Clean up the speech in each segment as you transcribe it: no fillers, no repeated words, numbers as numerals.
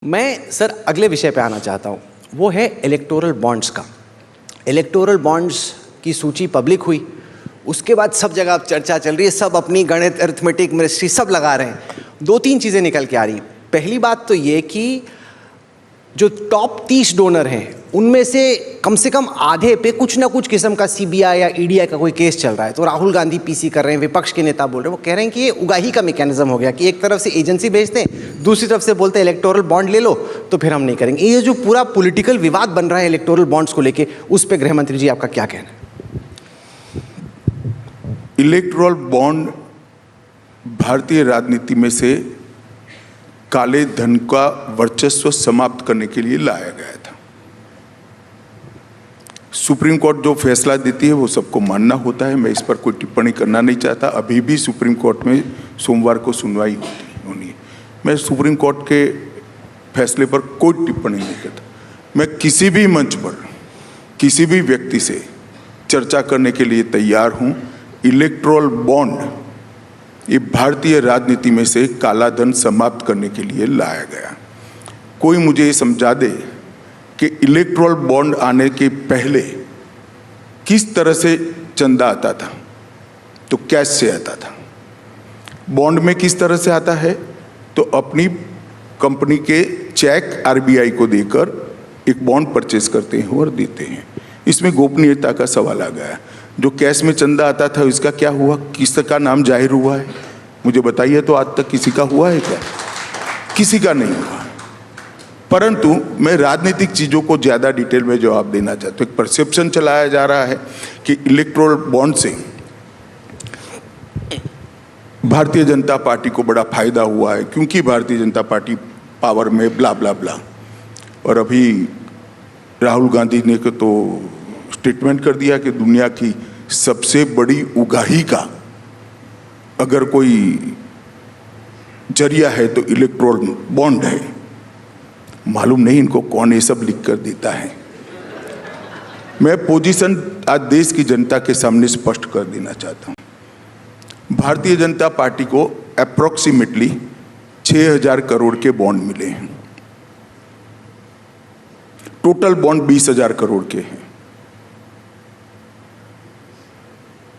मैं सर अगले विषय पे आना चाहता हूँ, वो है इलेक्टोरल बॉन्ड्स का। इलेक्टोरल बॉन्ड्स की सूची पब्लिक हुई, उसके बाद सब जगह अब चर्चा चल रही है, सब अपनी गणित अरिथमेटिक मिनिस्ट्री सब लगा रहे हैं। दो तीन चीज़ें निकल के आ रही। पहली बात तो ये कि जो टॉप 30 डोनर हैं उनमें से कम आधे पे कुछ ना कुछ किस्म का सीबीआई या ईडीआई का कोई केस चल रहा है। तो राहुल गांधी पीसी कर रहे हैं, विपक्ष के नेता बोल रहे हैं, वो कह रहे हैं कि ये उगाही का मैकेनिज्म हो गया कि एक तरफ से एजेंसी भेजते हैं, दूसरी तरफ से बोलते हैं इलेक्टोरल बॉन्ड ले लो, तो फिर हम नहीं करेंगे। ये जो पूरा पॉलिटिकल विवाद बन रहा है इलेक्टोरल बॉन्ड्स को लेके, उस पर गृह मंत्री जी आपका क्या कहना है? इलेक्टोरल बॉन्ड भारतीय राजनीति में से काले धन का वर्चस्व समाप्त करने के लिए लाया गया था। सुप्रीम कोर्ट जो फैसला देती है वो सबको मानना होता है, मैं इस पर कोई टिप्पणी करना नहीं चाहता। अभी भी सुप्रीम कोर्ट में सोमवार को सुनवाई होनी है। मैं सुप्रीम कोर्ट के फैसले पर कोई टिप्पणी नहीं करता। मैं किसी भी मंच पर किसी भी व्यक्ति से चर्चा करने के लिए तैयार हूँ। इलेक्टोरल बॉन्ड ये भारतीय राजनीति में से काला धन समाप्त करने के लिए लाया गया। कोई मुझे ये समझा दे कि इलेक्टोरल बॉन्ड आने के पहले किस तरह से चंदा आता था, तो कैश से आता था। बॉन्ड में किस तरह से आता है, तो अपनी कंपनी के चेक आरबीआई को देकर एक बॉन्ड परचेज करते हैं और देते हैं। इसमें गोपनीयता का सवाल आ गया। जो कैश में चंदा आता था इसका क्या हुआ, किसका नाम जाहिर हुआ है, मुझे बताइए। तो आज तक किसी का हुआ है क्या? किसी का नहीं हुआ। परंतु मैं राजनीतिक चीज़ों को ज़्यादा डिटेल में जवाब देना चाहता हूँ। एक परसेप्शन चलाया जा रहा है कि इलेक्टोरल बॉन्ड से भारतीय जनता पार्टी को बड़ा फायदा हुआ है क्योंकि भारतीय जनता पार्टी पावर में ब्ला ब्ला ब्ला। और अभी राहुल गांधी ने तो स्टेटमेंट कर दिया कि दुनिया की सबसे बड़ी उगाही का अगर कोई जरिया है तो इलेक्टोरल बॉन्ड है। मालूम नहीं इनको कौन ये सब लिख कर देता है। मैं पोजीशन आज देश की जनता के सामने स्पष्ट कर देना चाहता हूं। भारतीय जनता पार्टी को अप्रोक्सीमेटली 6,000 करोड़ के बॉन्ड मिले हैं। टोटल बॉन्ड 20,000 करोड़ के हैं।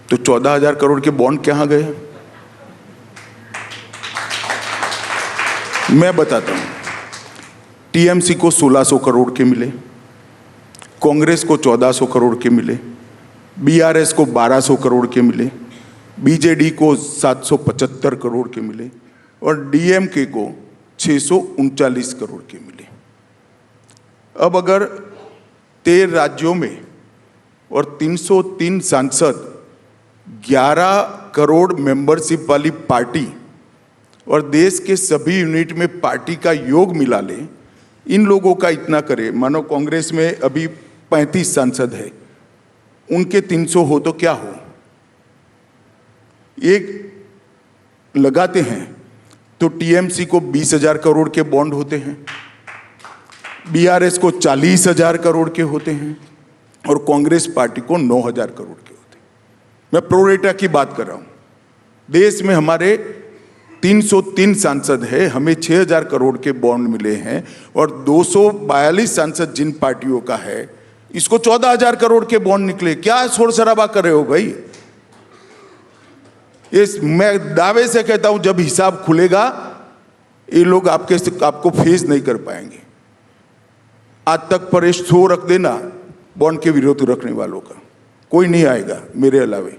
तो 14,000 करोड़ के बॉन्ड कहां गए? मैं बताता हूं। टीएमसी को 1,600 करोड़ के मिले, कांग्रेस को 1,400 करोड़ के मिले, बीआरएस को 1,200 करोड़ के मिले, बीजेडी को 775 करोड़ के मिले और डीएमके को 639 करोड़ के मिले। अब अगर 13 राज्यों में और 303 सांसद, 11 करोड़ मेंबरशिप वाली पार्टी और देश के सभी यूनिट में पार्टी का योग मिला ले, इन लोगों का इतना करे। मानो कांग्रेस में अभी 35 सांसद है, उनके 300 हो तो क्या हो? एक लगाते हैं तो टीएमसी को 20,000 करोड़ के बॉन्ड होते हैं, बीआरएस को 40,000 करोड़ के होते हैं और कांग्रेस पार्टी को 9,000 करोड़ के होते हैं। मैं प्रोरेटा की बात कर रहा हूं। देश में हमारे 303 सांसद है, हमें 6,000 करोड़ के बॉन्ड मिले हैं और 242 सांसद जिन पार्टियों का है, इसको 14,000 करोड़ के बॉन्ड निकले। क्या शोर शराबा कर रहे हो भाई? मैं दावे से कहता हूं जब हिसाब खुलेगा ये लोग आपको फेस नहीं कर पाएंगे। आज तक पर शो रख देना बॉन्ड के विरोध रखने वालों का, कोई नहीं आएगा मेरे अलावे।